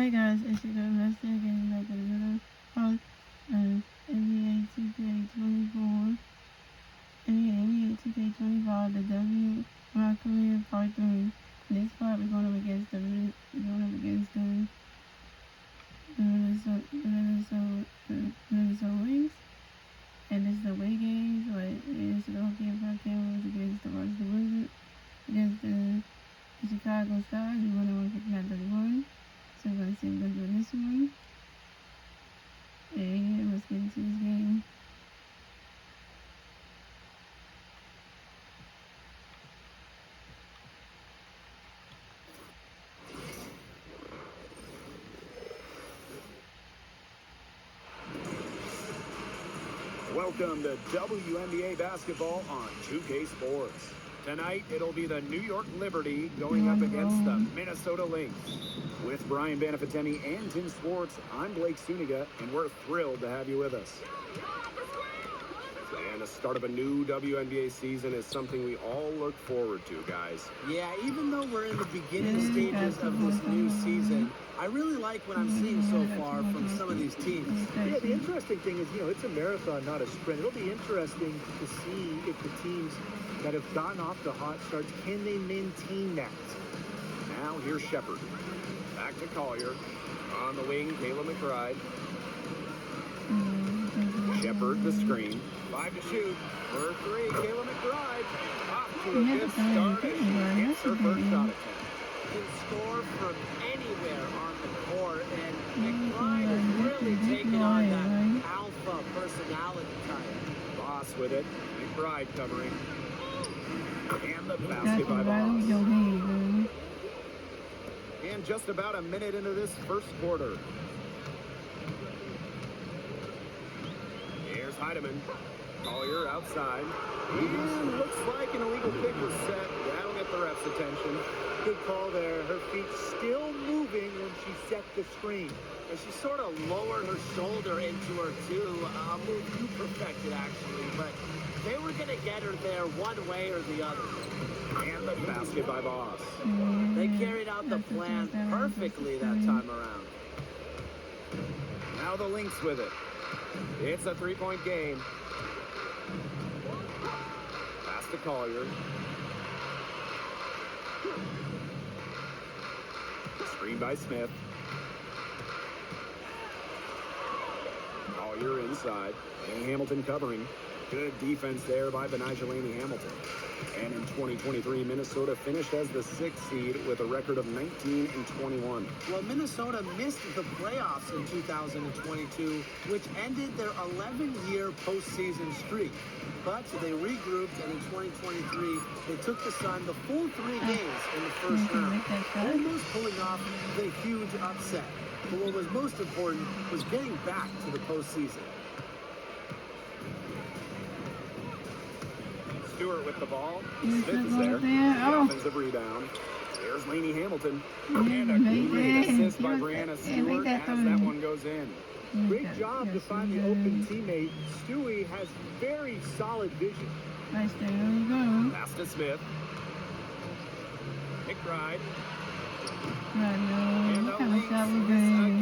Hey guys, it's your girl Masteryhi getting back at another part of NBA 2K24. NBA 2K25, the W My Career Part 3. This part we're going up against the Minnesota Wings. And this is the away game, so it's the home game for Cameras against the Washington Wizards, against the Chicago Stars. We won at 159-31. So we're going to see what we're going to do in this one. And let's get into this game. Welcome to WNBA basketball on 2K Sports. Tonight, it'll be the New York Liberty going up against the Minnesota Lynx. With Brian Banafiteni and Tim Swartz, I'm Blake Suniga, and we're thrilled to have you with us. And the start of a new WNBA season is something we all look forward to, guys. Yeah, even though we're in the beginning stages of this new season, I really like what I'm seeing so far from some of these teams. Yeah, the interesting thing is, it's a marathon, not a sprint. It'll be interesting to see if the teams that have gotten off the hot starts, can they maintain that? Now here's Shepard. Back to Collier. On the wing, Kayla McBride. Shepard the screen. 5 to shoot. For 3, Kayla McBride. Off to a good start as she hits her first shot attempt. Can score from anywhere on the court, and McBride has really taken on that alpha personality type. Boss with it. McBride covering. And the basket by Boss. And just about a minute into this first quarter. Here's Heidemann. Collier outside. And looks like an illegal pick was set. That'll get the ref's attention. Good call there. Her feet still moving when she set the screen. And she sort of lowered her shoulder into her too. A move you perfected, actually. But they were going to get her there one way or the other. And the basket by Boss. They carried out the plan perfectly that time around. Now the Lynx with it. It's a three-point game. Pass to Collier. Screen by Smith. Collier inside. And Hamilton covering. Good defense there by Wnba Hamilton. And in 2023, Minnesota finished as the 6th seed with a record of 19-21. Well, Minnesota missed the playoffs in 2022, which ended their 11-year postseason streak. But they regrouped, and in 2023, they took the Sun the full 3 games in the first round, almost pulling off the huge upset. But what was most important was getting back to the postseason. Stewart with the ball. Smith is there. The offensive rebound. There's Lainey Hamilton. And a great assist by Brianna Stewart as that one goes in. Great job to find the open teammate. Stewie has very solid vision. Nice there, there you go. Pass to Smith. McBride. And the Lynx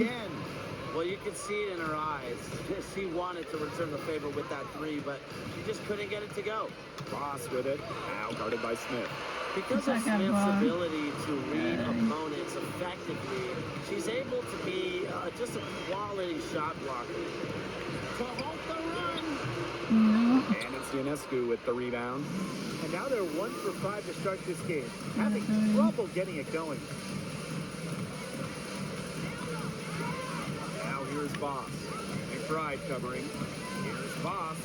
again. Well, you could see it in her eyes. She wanted to return the favor with that 3, but she just couldn't get it to go. Boss with it. Now guarded by Smith. Because of Smith's ability to read opponents effectively, she's able to be just a quality shot blocker. To halt the run! And it's Ionescu with the rebound. And now they're 1 for 5 to start this game. Having trouble getting it going. Here's Boss. McBride covering. Here's Boss.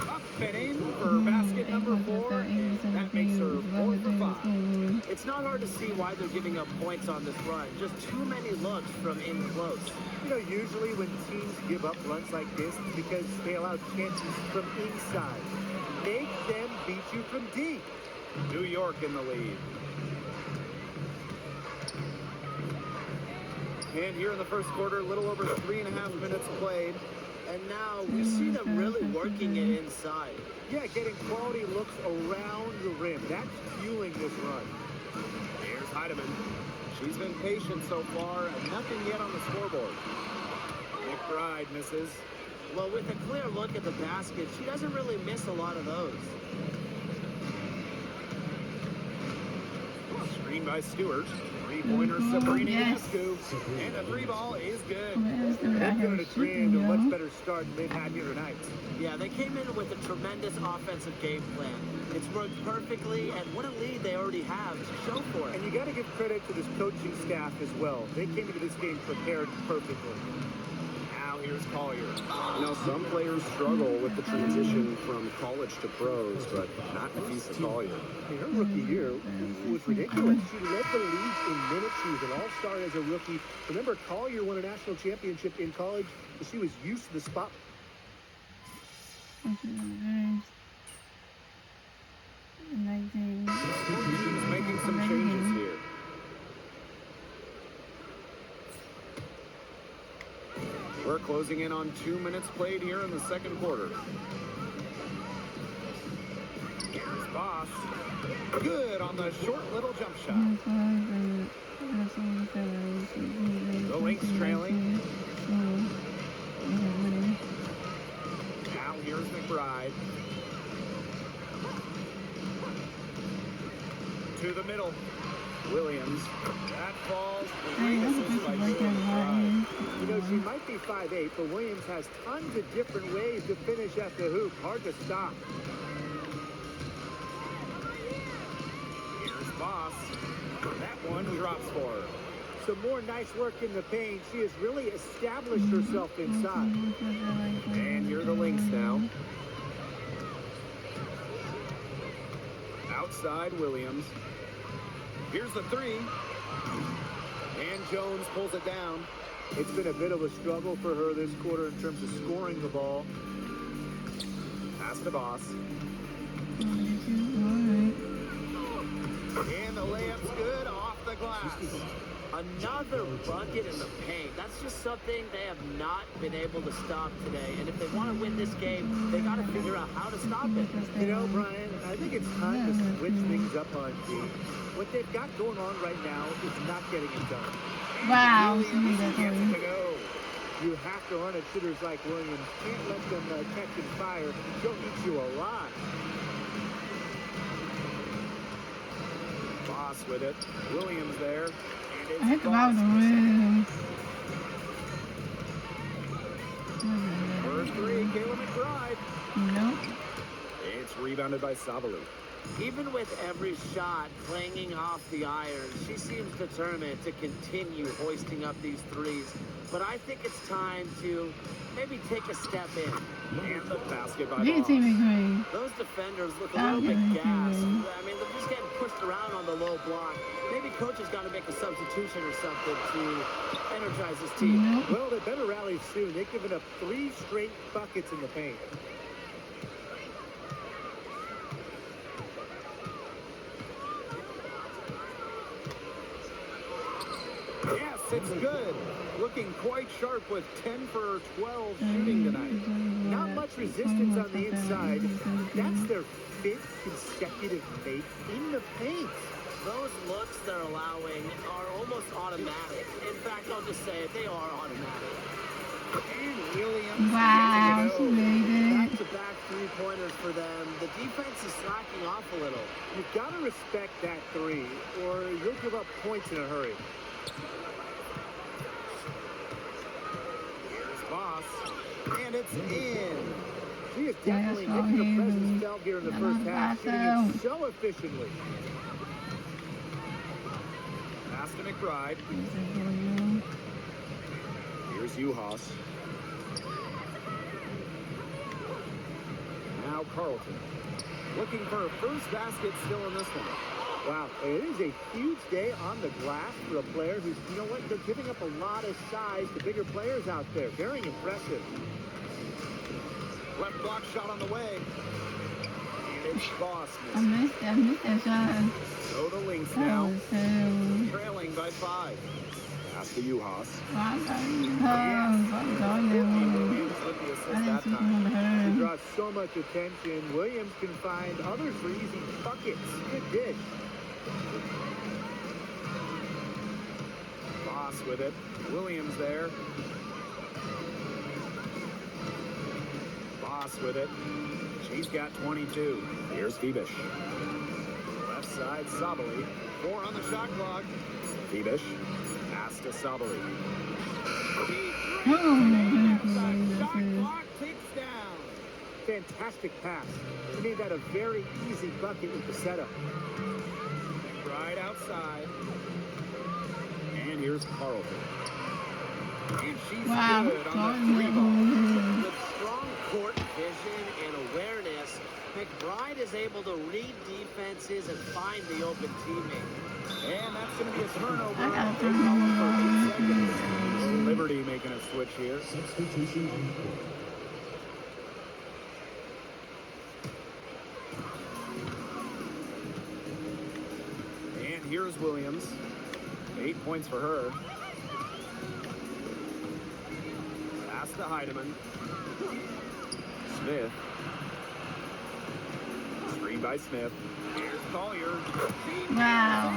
Up and in for basket number 4. That makes her 4 for 5. It's not hard to see why they're giving up points on this run. Just too many looks from in close. Usually when teams give up runs like this, it's because they allow chances from inside. Make them beat you from deep. New York in the lead. And here in the first quarter, a little over 3.5 minutes played. And now we see them really working it inside. Yeah, getting quality looks around the rim. That's fueling this run. Here's Heidemann. She's been patient so far, and nothing yet on the scoreboard. McBride misses. Well, with a clear look at the basket, she doesn't really miss a lot of those. Screen by Stewart. Three-pointer Sabrina Ionescu. And the three ball is good. They've given a dream to a much better start than they've had here tonight. Yeah, they came in with a tremendous offensive game plan. It's worked perfectly, and what a lead they already have to show for it. And you got to give credit to this coaching staff as well. They came into this game prepared perfectly. Now here's Collier. You know, some players struggle with the transition from college to pros, but not Nafisa Collier. Her rookie year was ridiculous. She led the league in minutes. She was an all-star as a rookie. Remember, Collier won a national championship in college, so she was used to the spot. She's making some changes here. We're closing in on 2 minutes played here in the second quarter. Here's Boss. Good on the short little jump shot. The Lynx trailing. Now here's McBride. To the middle. Williams. That falls. Great assist by McBride. You know, she might be 5'8", but Williams has tons of different ways to finish at the hoop. Hard to stop. Here's Boss. That one drops for her. Some more nice work in the paint. She has really established herself inside. And you're the Lynx now. Outside Williams. Here's the three. And Jones pulls it down. It's been a bit of a struggle for her this quarter in terms of scoring the ball. Pass to Boss. And the layup's good off the glass. Another bucket in the paint. That's just something they have not been able to stop today. And if they want to win this game, they got to figure out how to stop it. You know, Brian, I think it's time to switch things up on D. What they've got going on right now is not getting it done. Wow. You have to run at shooters like Williams. Can't let them catch and fire. She'll eat you alive. Boss with it. Williams there. And I it's think about Boss. the room. First three, Kayla McBride. Nope. It's rebounded by Savalu. Even with every shot clanging off the iron, she seems determined to continue hoisting up these threes. But I think it's time to maybe take a step in. And the basket by Big Boss. team agree. Those defenders look a little bit gassed. I mean, they're just getting pushed around on the low block. Maybe coach has got to make a substitution or something to energize his team. Well, they better rally soon. They've given up 3 straight buckets in the paint. Yes, it's good. Looking quite sharp with 10 for 12 shooting tonight. Not much resistance on the inside. That's their 5th consecutive make in the paint. Those looks they're allowing are almost automatic. In fact, I'll just say it, they are automatic. And Williams. Wow, she made it. Back-to-back three-pointers for them. The defense is slacking off a little. You've got to respect that 3, or you'll give up points in a hurry. Here's Boss. And it's in. She is definitely making a presence felt here in the first half, shooting it so efficiently. Pass to McBride. Here's Uhas. Now Carlton. Looking for a first basket still in this one. Wow, it is a huge day on the glass for a player who's, you know what, they're giving up a lot of size to bigger players out there. Very impressive. Left block shot on the way. And it's Boss. I missed that shot. So the Lynx That now. was terrible. Trailing by 5. Pass to Uhas. Williams With the assist I didn't that see time. him on She her. draws so much attention. Williams can find others for easy buckets. Good dish. Boss with it. Williams there. Boss with it. She's got 22. Here's Phoebish. Left side, Sabali. 4 on the shot clock. Phoebish. Pass to Sabali. Shot clock ticks down. Fantastic pass. He made that a very easy bucket with the setup. Right outside. And here's Carlton. And she's good on the 3 ball. With strong court vision and awareness, McBride is able to read defenses and find the open teammate. And that's going to be a turnover. I got They call him for 8 seconds. Liberty making a switch here. And here's Williams. 8 points for her. Pass to Heidemann. Smith. Screen by Smith. Here's Collier. Wow.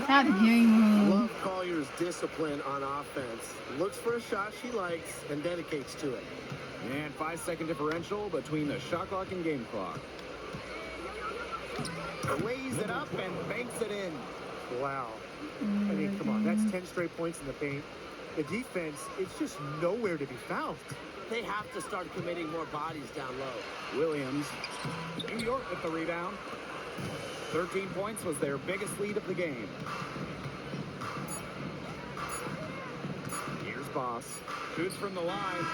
How the game move. Love Collier's discipline on offense. Looks for a shot she likes and dedicates to it. And 5-second differential between the shot clock and game clock. Lays it up and banks it in. Wow. I mean, come on. That's 10 straight points in the paint. The defense, it's just nowhere to be found. They have to start committing more bodies down low. Williams. New York with the rebound. 13 points was their biggest lead of the game. Here's Boss. Shoots from the line.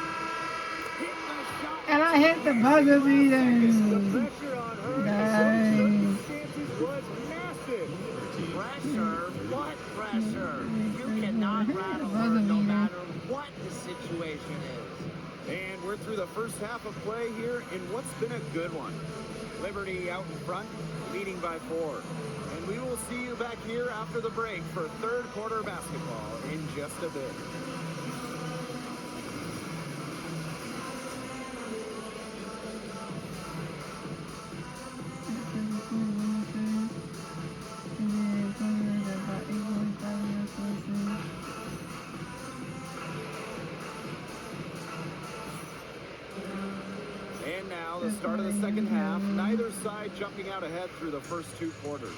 Hit the shot. And I hit the buzzer The beater. pressure on her Nice. in some circumstances was massive. Pressure? What pressure? You cannot rattle her no matter what the situation is. And we're through the first half of play here in what's been a good one. Liberty out in front, leading by 4. And we will see you back here after the break for third quarter basketball in just a bit. And now the start of the second half. Neither side jumping out ahead through the first 2 quarters.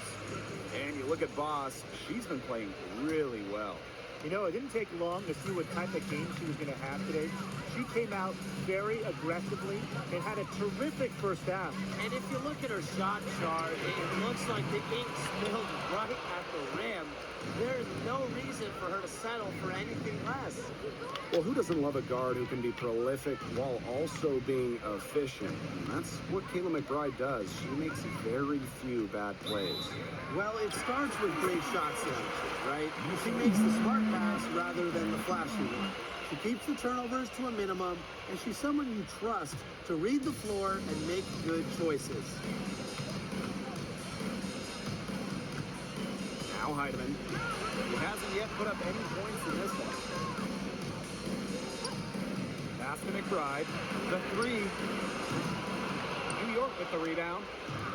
And you look at Boss, she's been playing really well. You know, it didn't take long to see what type of game she was going to have today. She came out very aggressively and had a terrific first half. And if you look at her shot chart, it looks like the ink spilled right at the rim. There's no reason for her to settle for anything less. Well, who doesn't love a guard who can be prolific while also being efficient? And that's what Kayla McBride does. She makes very few bad plays. Well, it starts with great shot selection, right? She makes the smart pass rather than the flashy one. She keeps the turnovers to a minimum, and she's someone you trust to read the floor and make good choices. Now Heidemann, who hasn't yet put up any points in this one. Pass to McBride. The 3. New York with the rebound.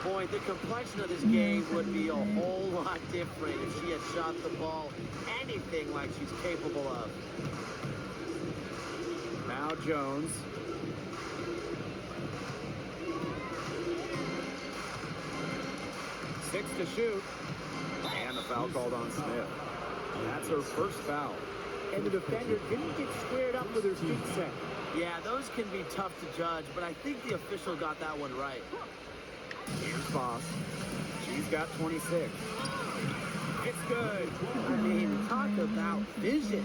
Boy, the complexion of this game would be a whole lot different if she had shot the ball anything like she's capable of. Now Jones. Six to shoot. And the foul called on Smith. That's her first foul. And the defender didn't get squared up with her feet set. Yeah, those can be tough to judge, but I think the official got that one right. Here's Boss. She's got 26. It's good. I mean, talk about vision.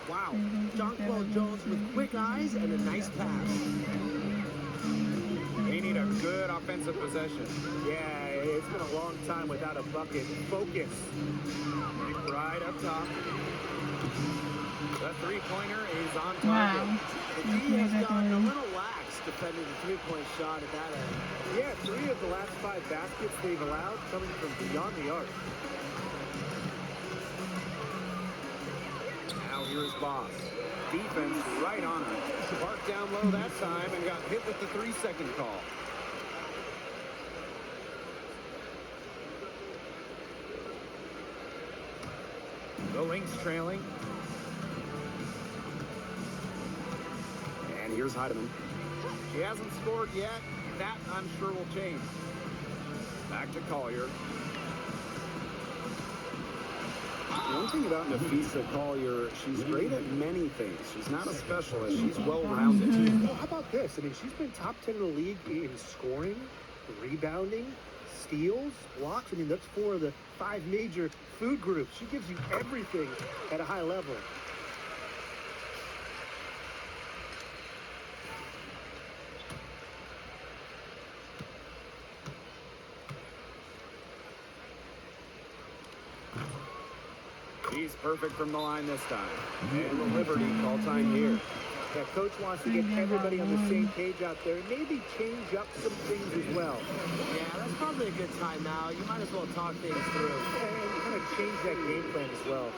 Wow. Jonquel Jones with quick eyes and a nice pass. They need a good offensive possession. Yeah, it's been a long time without a bucket. Focus. Right up top. The three-pointer is on target. Wow. The D has gotten a little lax defending the three-point shot at that end. Yeah, 3 of the last 5 baskets they've allowed coming from beyond the arc. Now here's Boss. Defense right on her. Parked down low that time and got hit with the 3-second call. The Lynx trailing. And here's Heidemann. She hasn't scored yet. That, I'm sure, will change. Back to Collier. One thing about Nafisa Collier, she's great at many things. She's not a specialist. She's well-rounded. Well, how about this? I mean, she's been top 10 in the league in scoring, rebounding, steals, blocks. I mean, that's 4 of the 5 major food groups. She gives you everything at a high level. She's perfect from the line this time. And the Liberty call time here. Yeah, coach wants to get everybody on the same page out there and maybe change up some things as well. Yeah, that's probably a good time now. You might as well talk things through. And kind of change that game plan as well.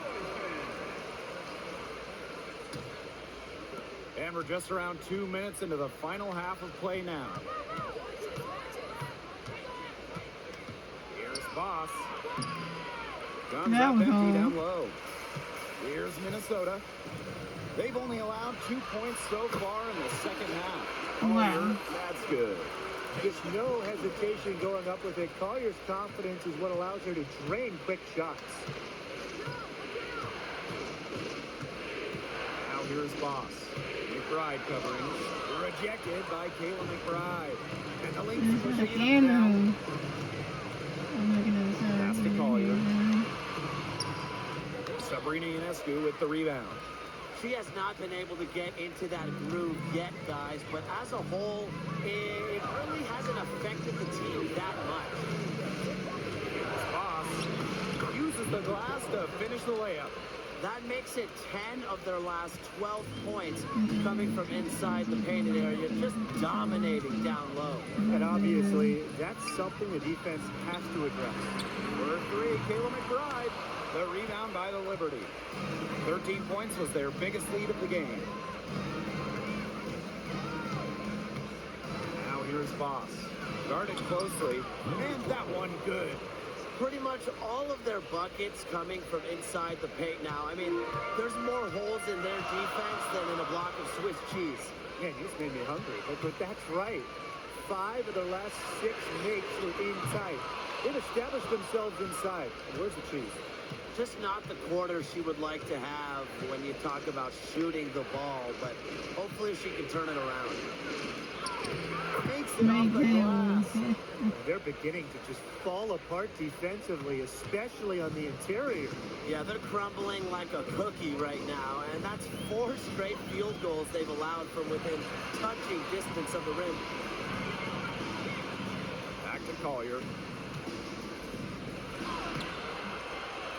And we're just around 2 minutes into the final half of play now. Here's Boss. Guns That up was empty home. down low. Here's Minnesota. They've only allowed 2 points so far in the second half. Wow. Collier, that's good. Just no hesitation going up with it. Collier's confidence is what allows her to drain quick shots. Now here's Boss. McBride covering. Rejected by Kayla McBride. And the Lynx This is the pushing it game down. room. I'm looking at the Pass to Collier. Sabrina Ionescu with the rebound. She has not been able to get into that groove yet, guys, but as a whole, it really hasn't affected the team that much. Boss uses the glass to finish the layup. That makes it 10 of their last 12 points coming from inside the painted area, just dominating down low. And obviously, that's something the defense has to address. For 3, Kayla McBride. The rebound by the Liberty. 13 points was their biggest lead of the game. Now here's Boss. Guarded closely, and that one good. Pretty much all of their buckets coming from inside the paint now. I mean, there's more holes in their defense than in a block of Swiss cheese. Man, you just made me hungry. But that's right. 5 of their last 6 makes were inside. They've established themselves inside. And where's the cheese? Just not the quarter she would like to have when you talk about shooting the ball, but hopefully she can turn it around. Makes it off the glass. They're beginning to just fall apart defensively, especially on the interior. Yeah, they're crumbling like a cookie right now, and that's 4 straight field goals they've allowed from within touching distance of the rim. Back to Collier.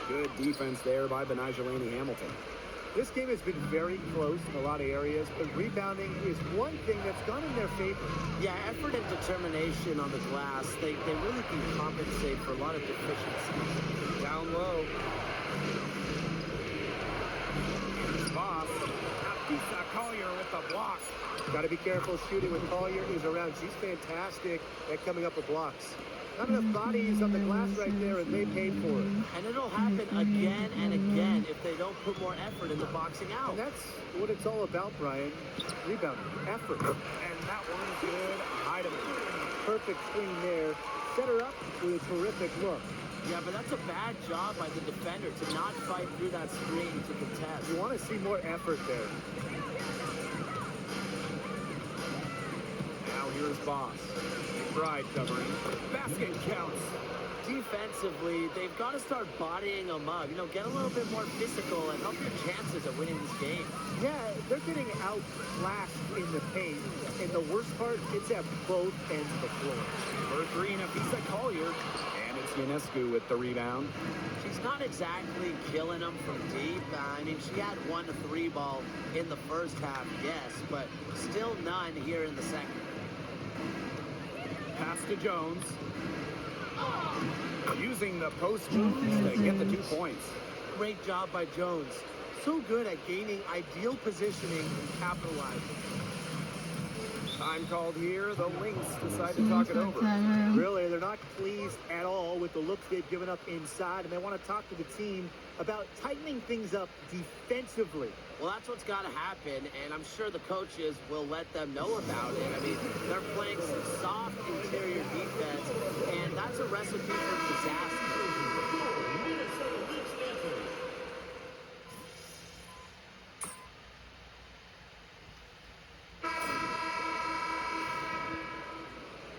Good defense there by Benajelani Hamilton. This game has been very close in a lot of areas, but rebounding is one thing that's gone in their favor. Yeah, effort and determination on the glass, they really can compensate for a lot of deficiencies. Down low. Here's Boss. Collier with the block. Got to be careful shooting when Collier is around. She's fantastic at coming up with blocks. Not enough bodies on the glass right there, and they paid for it. And it'll happen again and again if they don't put more effort into boxing out. And that's what it's all about, Brian. Rebounding, effort. And that one's good. Heidemann. Perfect swing there. Set her up with a terrific look. Yeah, but that's a bad job by the defender to not fight through that screen to contest. You want to see more effort there. Now here's Boss. McBride covering. Basket counts. Defensively, they've got to start bodying them up. You know, get a little bit more physical and help your chances of winning this game. Yeah, they're getting outclassed in the paint. And the worst part, it's at both ends of the floor. For 3, Nafisa Collier. And it's Ionescu with the rebound. She's not exactly killing them from deep. I mean, she had 1 3 ball in the first half, yes, but still none here in the second. Pass to Jones. Using the post moves to get the 2 points. Great job by Jones. So good at gaining ideal positioning and capitalizing. Time called here. The Lynx decide to talk it over. Really, they're not pleased at all with the looks they've given up inside, and they want to talk to the team about tightening things up defensively. Well, that's what's got to happen, and I'm sure the coaches will let them know about it. I mean, they're playing some soft interior defense, and that's a recipe for disaster.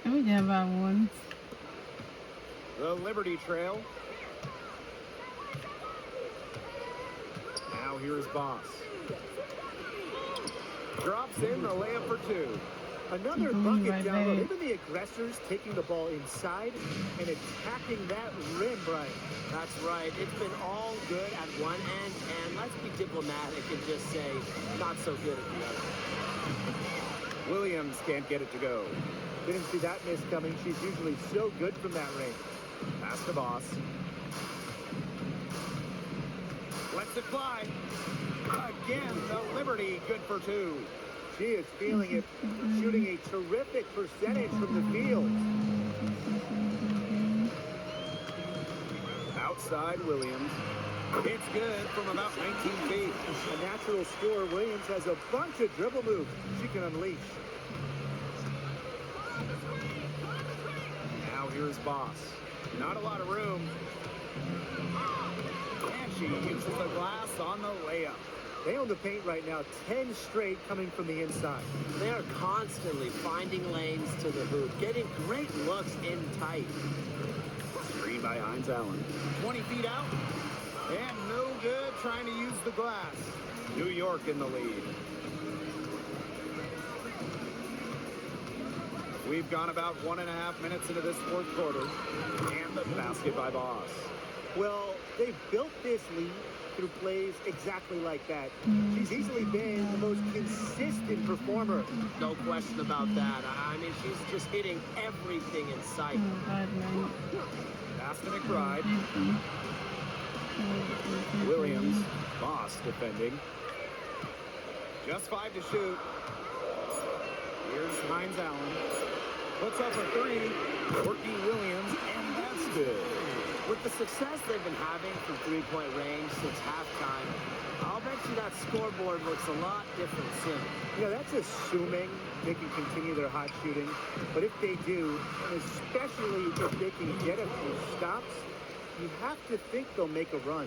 We did about one. The Liberty Trail. Now here's Boss. Drops in the layup for two. Another bucket down low. They've been the aggressors taking the ball inside and attacking that rim, Brian. That's right. It's been all good at one end, and let's be diplomatic and just say not so good at the other. Williams can't get it to go. Didn't see that miss coming. She's usually so good from that range. Pass to Boss. Lets it fly. Again, the Liberty good for two. She is feeling it, shooting a terrific percentage from the field. Outside Williams. It's good from about 19 feet. A natural scorer, Williams has a bunch of dribble moves she can unleash. Now here's Boss. Not a lot of room. And she uses the glass on the layup. They own the paint right now, 10 straight coming from the inside. They are constantly finding lanes to the hoop, getting great looks in tight. Screen by Hines Allen. 20 feet out. And no good trying to use the glass. New York in the lead. We've gone about 1.5 minutes into this fourth quarter. And the basket by Boss. Well, they've built this lead through plays exactly like that. She's easily been the most consistent performer. No question about that. I mean, she's just hitting everything in sight. Pass to McBride. Williams. Boss defending. Just 5 to shoot. Here's Hines Allen. Puts up a three. Working Williams, and that's good. With the success they've been having from three-point range since halftime, I'll bet you that scoreboard looks a lot different soon. You know, that's assuming they can continue their hot shooting. But if they do, and especially if they can get a few stops, you have to think they'll make a run.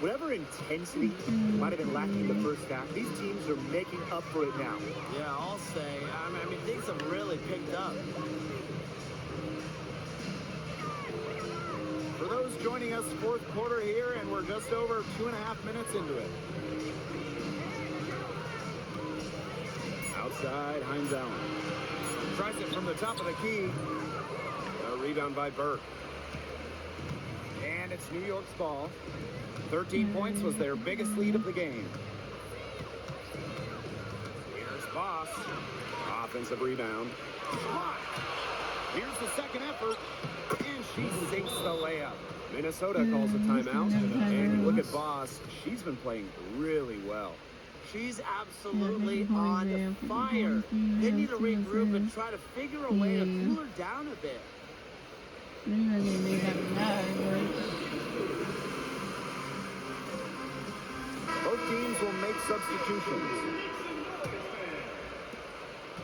Whatever intensity might have been lacking in the first half, these teams are making up for it now. Yeah, I'll say. I mean, things have really picked up. For those joining us, fourth quarter here, and we're just over 2.5 minutes into it. Outside, Hines Allen. Tries it from the top of the key. A rebound by Burke. And it's New York's ball. 13 points was their biggest lead of the game. Here's Boss. Offensive rebound. Here's the second effort. And she sinks the layup. Minnesota calls a timeout. And you look at Boss. She's been playing really well. She's absolutely on fire. They need to regroup and try to figure a way to cool her down a bit. Both teams will make substitutions.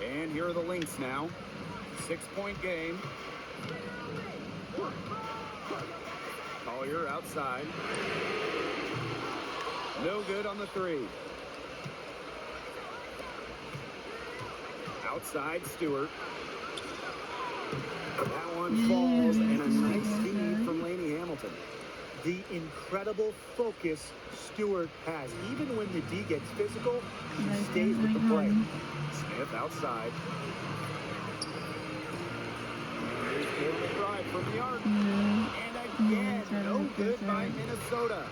And here are the Lynx now. 6-point game. Collier outside. No good on the three. Outside, Stewart. That one falls, and a nice feed from Laney Hamilton. The incredible focus Stewart has. Even when the D gets physical, she stays with the play. Smith outside. Here's Caleb McBride from the arc. And again, no good by Minnesota.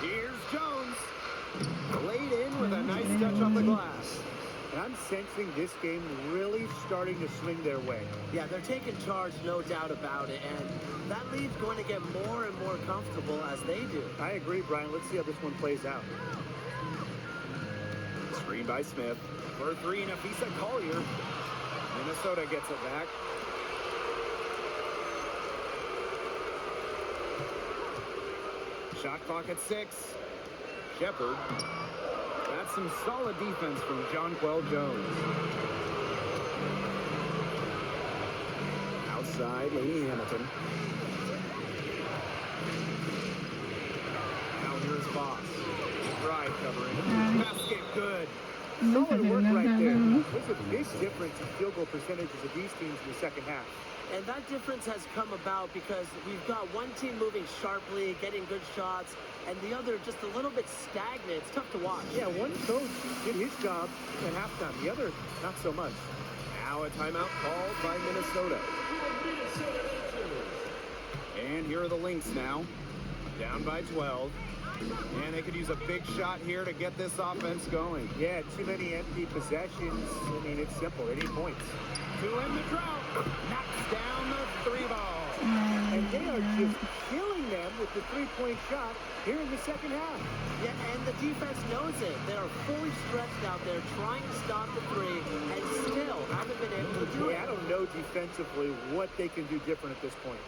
Here's Jones. Laid in with a nice touch on the glass. And I'm sensing this game really starting to swing their way. Yeah, they're taking charge, no doubt about it. And that lead's going to get more and more comfortable as they do. I agree, Brian. Let's see how this one plays out. Screen by Smith. For three, Nafisa Collier. Minnesota gets it back. Shot clock at 6. Shepard. That's some solid defense from Jonquel Jones. Outside, Laney Hamilton. Now here's Voss. Ride covering. Basket good. Solid work right there. There's a big difference in field goal percentages of these teams in the second half. And that difference has come about because we've got one team moving sharply, getting good shots, and the other just a little bit stagnant. It's tough to watch. Yeah, one coach did his job at halftime. The other, not so much. Now a timeout called by Minnesota. And here are the Lynx now. Down by 12. And they could use a big shot here to get this offense going. Yeah, too many empty possessions. I mean, it's simple. They need points. To end the drought. Knocks down the 3 ball. And they are just killing them with the three-point shot here in the second half. Yeah, and the defense knows it. They are fully stretched out there trying to stop the 3 and still haven't been able to do it. Yeah, I don't know defensively what they can do different at this point.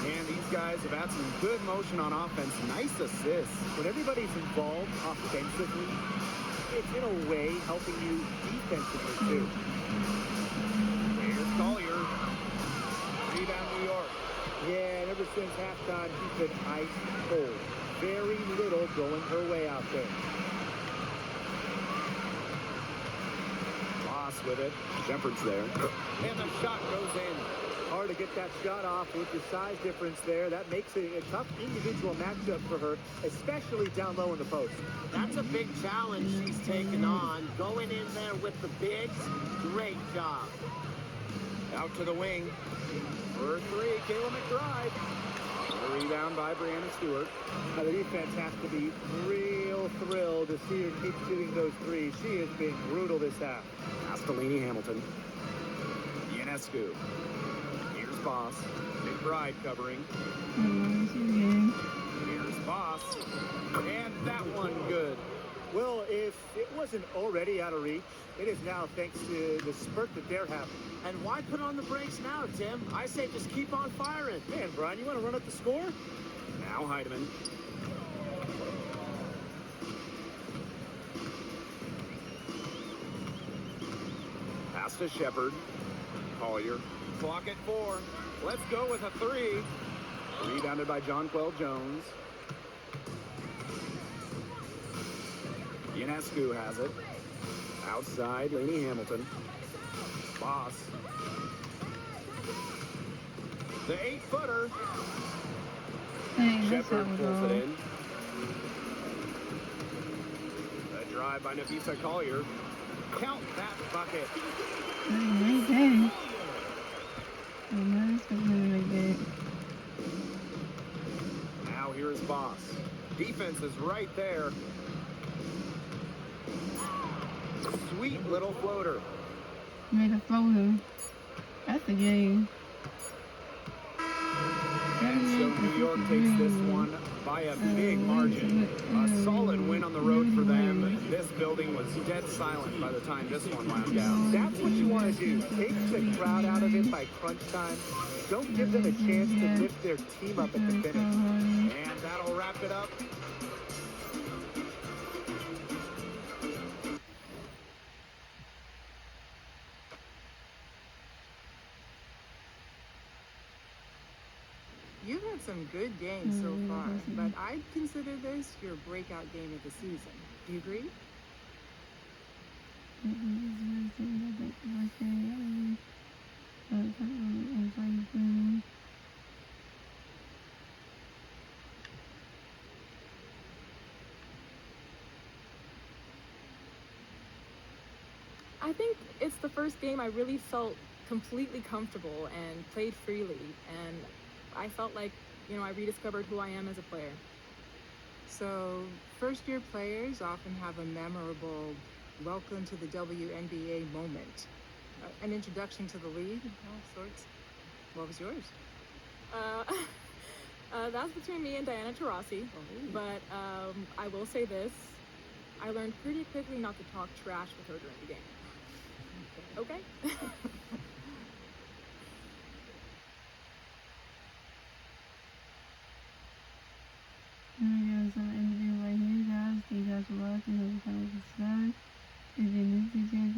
And these guys have had some good motion on offense. Nice assists. When everybody's involved offensively, it's in a way helping you defensively too. Here's Collier. Rebound New York. Yeah, and ever since halftime, she's been ice cold. Very little going her way out there. Voss with it. Shepard's there. And the shot goes in. Hard to get that shot off with the size difference there. That makes it a tough individual matchup for her, especially down low in the post. That's a big challenge she's taken on. Going in there with the bigs, great job. Out to the wing. For 3, Kayla McBride. A rebound by Brianna Stewart. Now the defense has to be real thrilled to see her keep shooting those threes. She has been brutal this half. Castellini Hamilton. Ionescu. Here's Voss. McBride covering. Here's Voss. And that one good. Well, if it wasn't already out of reach, it is now thanks to the spurt that they're having. And why put on the brakes now, Tim? I say just keep on firing. Man, Brian, you want to run up the score? Now Heidemann. Pass to Shepard. Collier. Clock at 4. Let's go with a 3. Rebounded by Jonquel Jones. Ionescu has it. Outside, Laney Hamilton. Voss. The 8-footer. Shepard pulls it in. A drive by Nafisa Collier. Count that bucket. Now here's Voss. Defense is right there. Sweet little floater. Made a floater. That's a game. And so New York takes this one by a big margin. A solid win on the road for them. This building was dead silent by the time this one wound down. That's what you want to do. Take the crowd out of it by crunch time. Don't give them a chance to lift their team up at the finish. And that'll wrap it up. You've had some good games so far, but I'd consider this your breakout game of the season. Do you agree? I think it's the first game I really felt completely comfortable and played freely, and I felt like, I rediscovered who I am as a player. So, first-year players often have a memorable welcome to the WNBA moment. An introduction to the league, all sorts. What was yours? That's between me and Diana Taurasi. But I will say this. I learned pretty quickly not to talk trash with her during the game. Okay? Let me give some interview right here, guys. Thank you guys for watching. Hope you guys subscribe. If you're new to the channel,